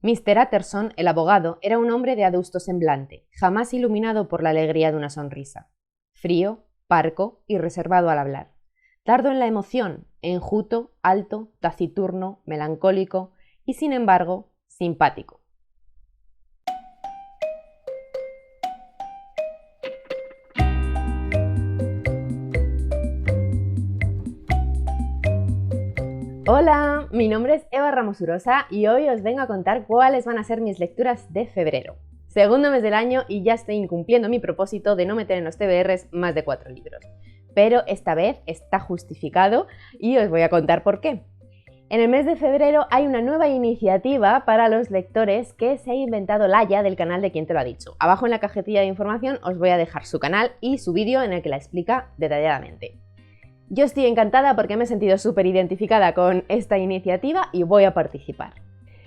Mr. Utterson, el abogado, era un hombre de adusto semblante, jamás iluminado por la alegría de una sonrisa. Frío, parco y reservado al hablar. Tardo en la emoción, enjuto, alto, taciturno, melancólico y, sin embargo, simpático. Hola, mi nombre es Eva Ramos Urosa y hoy os vengo a contar cuáles van a ser mis lecturas de febrero. Segundo mes del año y ya estoy incumpliendo mi propósito de no meter en los TBRs más de 4 libros. Pero esta vez está justificado y os voy a contar por qué. En el mes de febrero hay una nueva iniciativa para los lectores que se ha inventado Laia del canal de Quién te lo ha dicho. Abajo en la cajetilla de información os voy a dejar su canal y su vídeo en el que la explica detalladamente. Yo estoy encantada porque me he sentido súper identificada con esta iniciativa y voy a participar.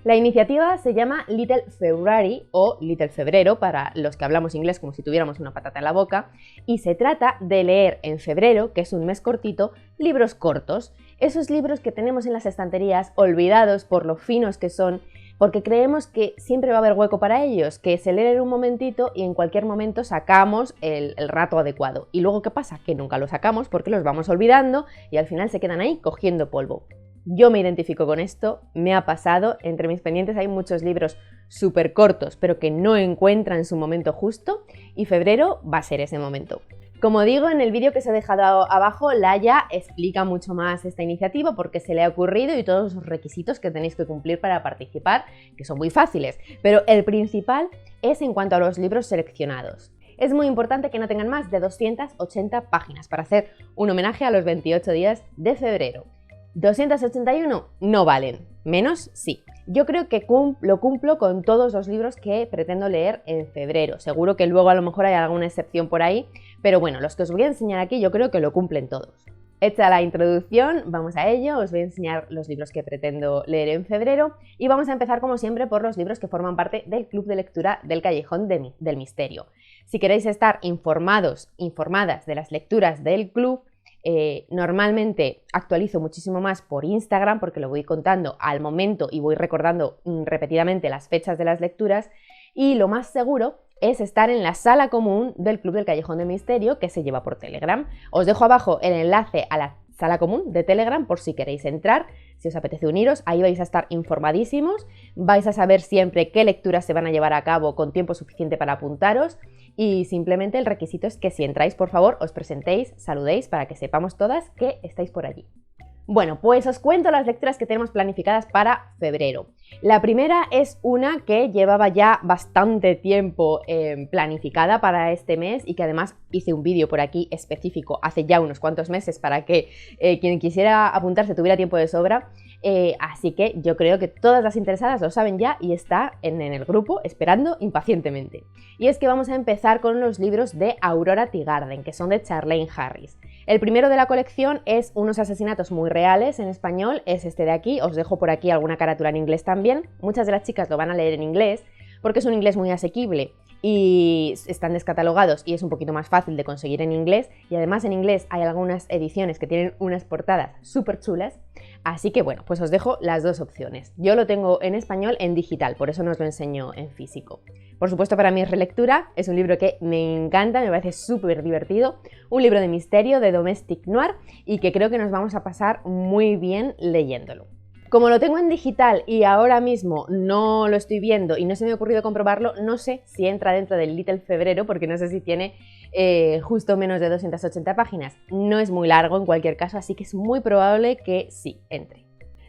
La iniciativa se llama Little February o Little Febrero para los que hablamos inglés como si tuviéramos una patata en la boca, y se trata de leer en febrero, que es un mes cortito, libros cortos, esos libros que tenemos en las estanterías olvidados por lo finos que son, porque creemos que siempre va a haber hueco para ellos, que se leen en un momentito y en cualquier momento sacamos el rato adecuado. Y luego, ¿qué pasa? Que nunca los sacamos porque los vamos olvidando y al final se quedan ahí cogiendo polvo. Yo me identifico con esto, me ha pasado, entre mis pendientes hay muchos libros súper cortos, pero que no encuentran su momento justo, y febrero va a ser ese momento. Como digo, en el vídeo que os he dejado abajo, Laia explica mucho más esta iniciativa, por qué se le ha ocurrido y todos los requisitos que tenéis que cumplir para participar, que son muy fáciles, pero el principal es en cuanto a los libros seleccionados. Es muy importante que no tengan más de 280 páginas para hacer un homenaje a los 28 días de febrero. 281 no valen, menos sí. Yo creo que lo cumplo con todos los libros que pretendo leer en febrero. Seguro que luego a lo mejor hay alguna excepción por ahí, pero bueno, los que os voy a enseñar aquí yo creo que lo cumplen todos. Hecha la introducción, vamos a ello. Os voy a enseñar los libros que pretendo leer en febrero y vamos a empezar como siempre por los libros que forman parte del club de lectura del Callejón del Misterio. Si queréis estar informadas de las lecturas del club, normalmente actualizo muchísimo más por Instagram porque lo voy contando al momento y voy recordando repetidamente las fechas de las lecturas, y lo más seguro es estar en la sala común del Club del Callejón del Misterio, que se lleva por Telegram. Os dejo abajo el enlace a la sala común de Telegram por si queréis entrar, si os apetece uniros. Ahí vais a estar informadísimos, vais a saber siempre qué lecturas se van a llevar a cabo con tiempo suficiente para apuntaros, y simplemente el requisito es que si entráis, por favor, os presentéis, saludéis para que sepamos todas que estáis por allí. Bueno, pues os cuento las lecturas que tenemos planificadas para febrero. La primera es una que llevaba ya bastante tiempo planificada para este mes y que además hice un vídeo por aquí específico hace ya unos cuantos meses para que quien quisiera apuntarse tuviera tiempo de sobra. Así que yo creo que todas las interesadas lo saben ya y está en el grupo esperando impacientemente. Y es que vamos a empezar con los libros de Aurora Teagarden, que son de Charlaine Harris. El primero de la colección es Unos asesinatos muy reales, en español, es este de aquí. Os dejo por aquí alguna carátula en inglés también. Muchas de las chicas lo van a leer en inglés porque es un inglés muy asequible y están descatalogados y es un poquito más fácil de conseguir en inglés, y además en inglés hay algunas ediciones que tienen unas portadas súper chulas, así que bueno, pues os dejo las dos opciones. Yo lo tengo en español en digital, por eso no os lo enseño en físico. Por supuesto, para mí es relectura, es un libro que me encanta, me parece súper divertido, un libro de misterio, de domestic noir, y que creo que nos vamos a pasar muy bien leyéndolo. Como lo tengo en digital y ahora mismo no lo estoy viendo y no se me ha ocurrido comprobarlo, no sé si entra dentro del Little Febrero porque no sé si tiene justo menos de 280 páginas. No es muy largo en cualquier caso, así que es muy probable que sí entre.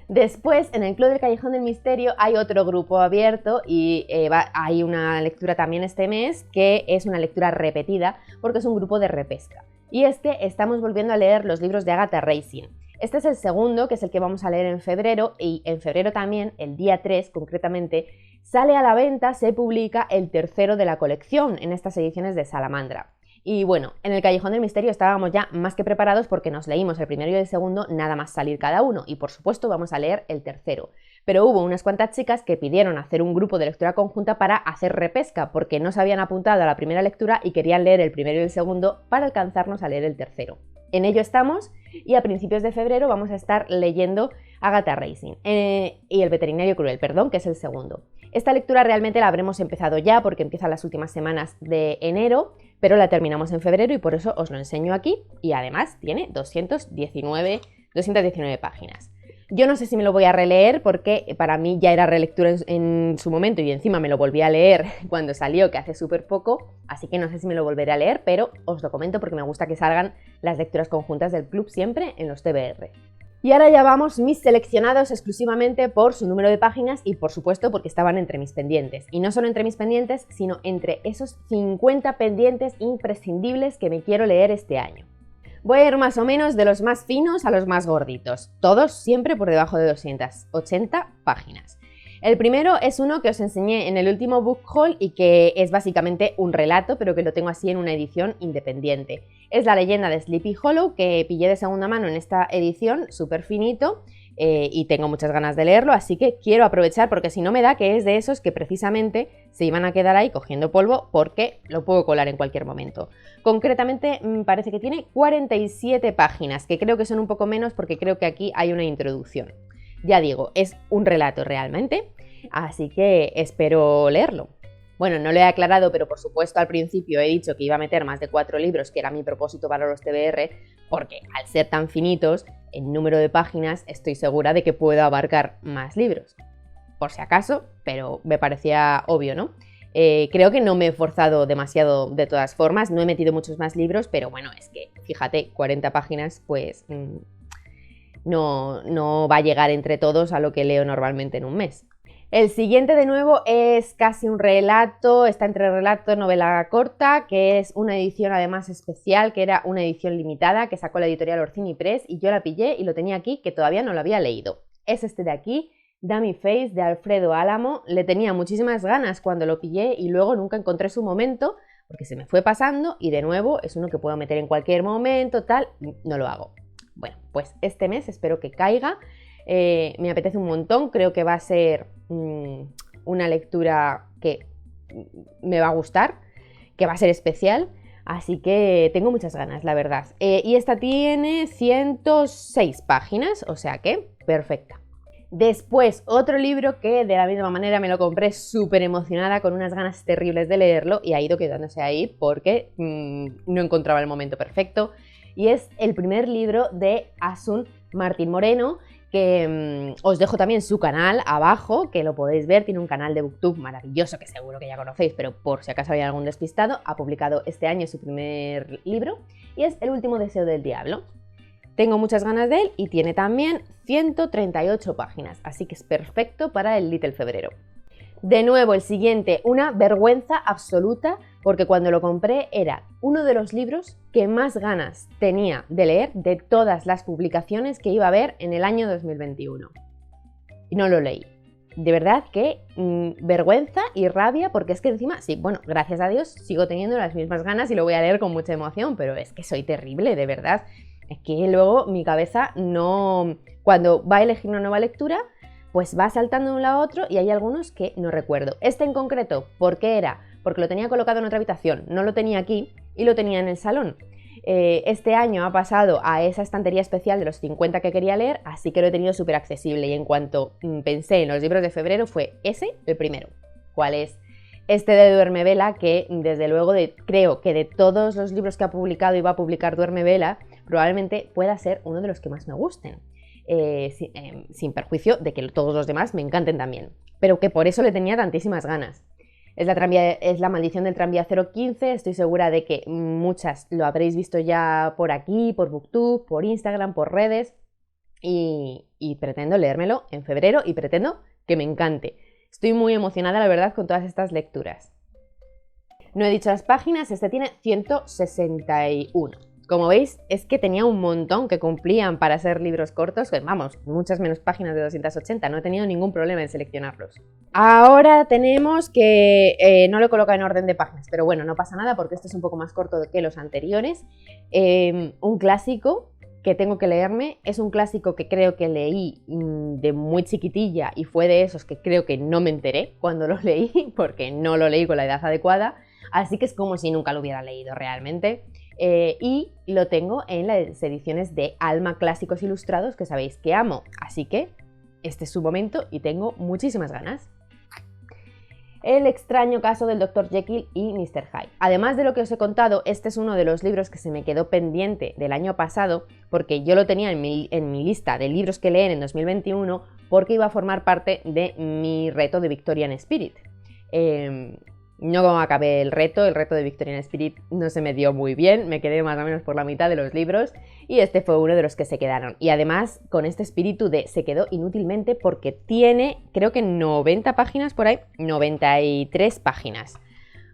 Después, en el Club del Callejón del Misterio hay otro grupo abierto y hay una lectura también este mes que es una lectura repetida porque es un grupo de repesca. Y es que estamos volviendo a leer los libros de Agatha Racing. Este es el segundo, que es el que vamos a leer en febrero, y en febrero también, el día 3 concretamente, sale a la venta, se publica el tercero de la colección en estas ediciones de Salamandra. Y bueno, en el Callejón del Misterio estábamos ya más que preparados porque nos leímos el primero y el segundo nada más salir cada uno, y por supuesto vamos a leer el tercero. Pero hubo unas cuantas chicas que pidieron hacer un grupo de lectura conjunta para hacer repesca, porque no se habían apuntado a la primera lectura y querían leer el primero y el segundo para alcanzarnos a leer el tercero. En ello estamos Y a principios de febrero vamos a estar leyendo Agatha Racing y El veterinario cruel, perdón, que es el segundo. Esta lectura realmente la habremos empezado ya porque empiezan las últimas semanas de enero, pero la terminamos en febrero y por eso os lo enseño aquí, y además tiene 219 páginas. Yo no sé si me lo voy a releer porque para mí ya era relectura en su momento y encima me lo volví a leer cuando salió, que hace súper poco, así que no sé si me lo volveré a leer, pero os lo comento porque me gusta que salgan las lecturas conjuntas del club siempre en los TBR. Y ahora ya vamos mis seleccionados exclusivamente por su número de páginas y por supuesto porque estaban entre mis pendientes. Y no solo entre mis pendientes, sino entre esos 50 pendientes imprescindibles que me quiero leer este año. Voy a ir más o menos de los más finos a los más gorditos, todos siempre por debajo de 280 páginas. El primero es uno que os enseñé en el último book haul y que es básicamente un relato, pero que lo tengo así en una edición independiente. Es La leyenda de Sleepy Hollow, que pillé de segunda mano en esta edición, súper finito, y tengo muchas ganas de leerlo, así que quiero aprovechar porque si no me da que es de esos que precisamente se iban a quedar ahí cogiendo polvo porque lo puedo colar en cualquier momento. Concretamente parece que tiene 47 páginas, que creo que son un poco menos porque creo que aquí hay una introducción. Ya digo, es un relato realmente, así que espero leerlo. Bueno, no lo he aclarado, pero por supuesto al principio he dicho que iba a meter más de 4 libros, que era mi propósito para los TBR, porque al ser tan finitos, en número de páginas, estoy segura de que puedo abarcar más libros. Por si acaso, pero me parecía obvio, ¿no? Creo que no me he forzado demasiado de todas formas, no he metido muchos más libros, pero bueno, es que, fíjate, 40 páginas, pues no va a llegar entre todos a lo que leo normalmente en un mes. El siguiente de nuevo es casi un relato, está entre relato y novela corta, que es una edición además especial, que era una edición limitada que sacó la editorial Orsini Press y yo la pillé y lo tenía aquí que todavía no lo había leído. Es este de aquí, Dummy Face de Alfredo Álamo. Le tenía muchísimas ganas cuando lo pillé y luego nunca encontré su momento porque se me fue pasando y de nuevo es uno que puedo meter en cualquier momento, tal, no lo hago. Bueno, pues este mes espero que caiga. Me apetece un montón, creo que va a ser una lectura que me va a gustar, que va a ser especial, así que tengo muchas ganas, la verdad. Y esta tiene 106 páginas, o sea que perfecta. Después, otro libro que de la misma manera me lo compré súper emocionada, con unas ganas terribles de leerlo y ha ido quedándose ahí porque no encontraba el momento perfecto. Y es el primer libro de Asun Martín Moreno, que os dejo también su canal abajo, que lo podéis ver, tiene un canal de Booktube maravilloso que seguro que ya conocéis, pero por si acaso hay algún despistado, ha publicado este año su primer libro y es El último deseo del diablo. Tengo muchas ganas de él y tiene también 138 páginas, así que es perfecto para el Little Febrero. De nuevo, el siguiente, una vergüenza absoluta, porque cuando lo compré era uno de los libros que más ganas tenía de leer de todas las publicaciones que iba a haber en el año 2021. Y no lo leí. De verdad que vergüenza y rabia, porque es que encima, sí, bueno, gracias a Dios sigo teniendo las mismas ganas y lo voy a leer con mucha emoción, pero es que soy terrible, de verdad. Es que luego mi cabeza no... Cuando va a elegir una nueva lectura, pues va saltando de un lado a otro y hay algunos que no recuerdo. Este en concreto, ¿por qué era? Porque lo tenía colocado en otra habitación, no lo tenía aquí y lo tenía en el salón. Este año ha pasado a esa estantería especial de los 50 que quería leer, así que lo he tenido súper accesible y en cuanto pensé en los libros de febrero fue ese el primero. ¿Cuál es? Este de Duerme Vela, que desde luego creo que de todos los libros que ha publicado y va a publicar Duerme Vela, probablemente pueda ser uno de los que más me gusten. Sin perjuicio de que todos los demás me encanten también, pero que por eso le tenía tantísimas ganas. Es La maldición del tranvía 015, estoy segura de que muchas lo habréis visto ya por aquí, por Booktube, por Instagram, por redes, y pretendo leérmelo en febrero y pretendo que me encante. Estoy muy emocionada, la verdad, con todas estas lecturas. No he dicho las páginas, este tiene 161. Como veis, es que tenía un montón que cumplían para ser libros cortos, que vamos, muchas menos páginas de 280, no he tenido ningún problema en seleccionarlos. Ahora tenemos que, no lo he colocado en orden de páginas, pero bueno, no pasa nada porque este es un poco más corto que los anteriores. Un clásico que tengo que leerme, es un clásico que creo que leí de muy chiquitilla y fue de esos que creo que no me enteré cuando lo leí, porque no lo leí con la edad adecuada, así que es como si nunca lo hubiera leído realmente. y lo tengo en las ediciones de Alma Clásicos Ilustrados, que sabéis que amo, así que este es su momento y tengo muchísimas ganas. El extraño caso del Dr. Jekyll y Mr. Hyde. Además de lo que os he contado, este es uno de los libros que se me quedó pendiente del año pasado, porque yo lo tenía en mi lista de libros que leer en 2021, porque iba a formar parte de mi reto de Victorian Spirit. No acabé el reto de Victorian Spirit no se me dio muy bien, me quedé más o menos por la mitad de los libros y este fue uno de los que se quedaron. Y además con este espíritu de se quedó inútilmente porque tiene, creo que 90 páginas por ahí, 93 páginas.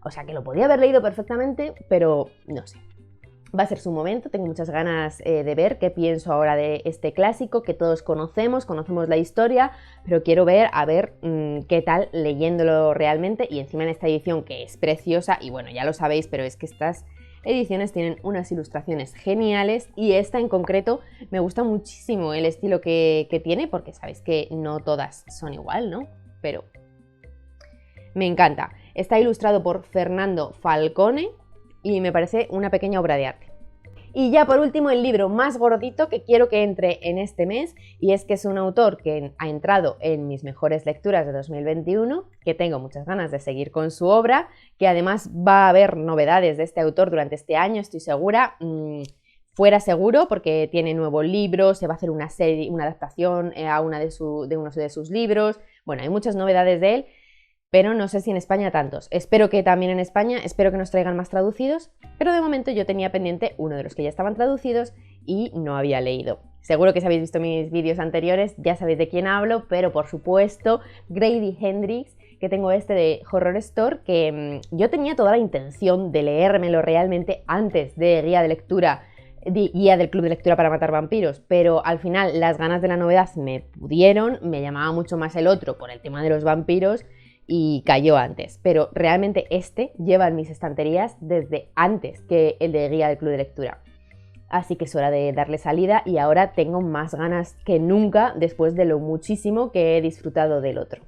O sea que lo podía haber leído perfectamente, pero no sé. Va a ser su momento, tengo muchas ganas de ver qué pienso ahora de este clásico que todos conocemos la historia, pero quiero ver, a ver qué tal leyéndolo realmente y encima en esta edición que es preciosa y bueno, ya lo sabéis, pero es que estas ediciones tienen unas ilustraciones geniales y esta en concreto me gusta muchísimo el estilo que tiene porque sabéis que no todas son igual, ¿no? Pero me encanta. Está ilustrado por Fernando Falcone y me parece una pequeña obra de arte. Y ya por último el libro más gordito que quiero que entre en este mes y es que es un autor que ha entrado en mis mejores lecturas de 2021, que tengo muchas ganas de seguir con su obra, que además va a haber novedades de este autor durante este año, estoy segura, fuera seguro porque tiene nuevo libro, se va a hacer una serie, una adaptación a uno de sus libros, bueno, hay muchas novedades de él. Pero no sé si en España tantos. Espero que también en España, espero que nos traigan más traducidos, pero de momento yo tenía pendiente uno de los que ya estaban traducidos y no había leído. Seguro que si habéis visto mis vídeos anteriores ya sabéis de quién hablo, pero por supuesto Grady Hendrix, que tengo este de Horror Store, que yo tenía toda la intención de leérmelo realmente antes de guía del Club de Lectura para Matar Vampiros, pero al final las ganas de la novedad me pudieron, me llamaba mucho más el otro por el tema de los vampiros, y cayó antes, pero realmente este lleva en mis estanterías desde antes que el de guía del Club de Lectura. Así que es hora de darle salida y ahora tengo más ganas que nunca después de lo muchísimo que he disfrutado del otro.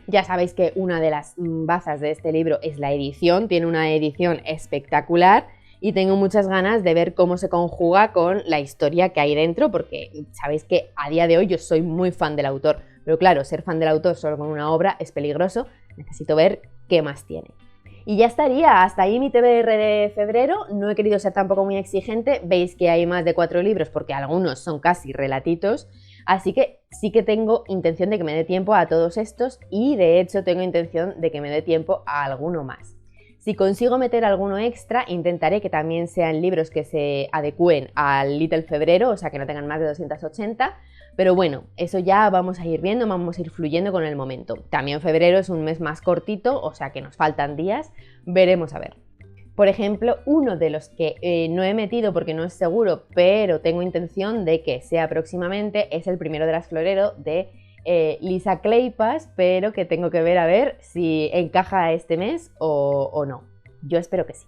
Ya sabéis que una de las bazas de este libro es la edición, tiene una edición espectacular y tengo muchas ganas de ver cómo se conjuga con la historia que hay dentro, porque sabéis que a día de hoy yo soy muy fan del autor, pero claro, ser fan del autor solo con una obra es peligroso, necesito ver qué más tiene. Y ya estaría, hasta ahí mi TBR de febrero, no he querido ser tampoco muy exigente, veis que hay más de 4 libros porque algunos son casi relatitos, así que sí que tengo intención de que me dé tiempo a todos estos y de hecho tengo intención de que me dé tiempo a alguno más. Si consigo meter alguno extra, intentaré que también sean libros que se adecúen al Little Febrero, o sea que no tengan más de 280, pero bueno, eso ya vamos a ir viendo, vamos a ir fluyendo con el momento. También febrero es un mes más cortito, o sea que nos faltan días, veremos a ver. Por ejemplo, uno de los que no he metido porque no es seguro, pero tengo intención de que sea próximamente, es el primero de las Florero de Lisa Kleypas, pero que tengo que ver a ver si encaja este mes o no. Yo espero que sí.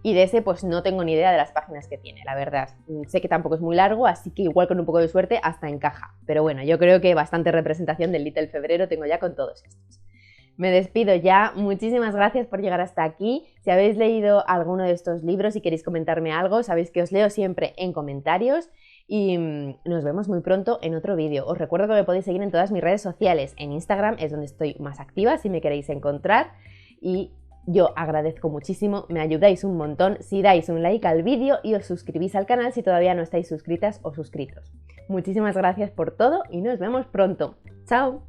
Y de ese pues no tengo ni idea de las páginas que tiene, la verdad. Sé que tampoco es muy largo, así que igual con un poco de suerte hasta encaja. Pero bueno, yo creo que bastante representación del Little Febrero tengo ya con todos estos. Me despido ya, muchísimas gracias por llegar hasta aquí. Si habéis leído alguno de estos libros y queréis comentarme algo, sabéis que os leo siempre en comentarios. Y nos vemos muy pronto en otro vídeo. Os recuerdo que me podéis seguir en todas mis redes sociales. En Instagram es donde estoy más activa si me queréis encontrar. Y yo agradezco muchísimo, me ayudáis un montón si dais un like al vídeo y os suscribís al canal si todavía no estáis suscritas o suscritos. Muchísimas gracias por todo y nos vemos pronto. ¡Chao!